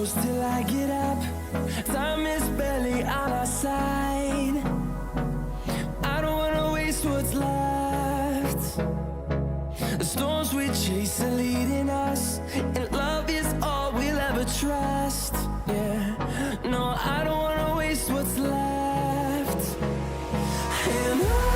close till I get up. Time is barely on our side. I don't wanna waste what's left. The storms we chase are leading us, and love is all we'll ever trust. Yeah, no, I don't wanna waste what's left. And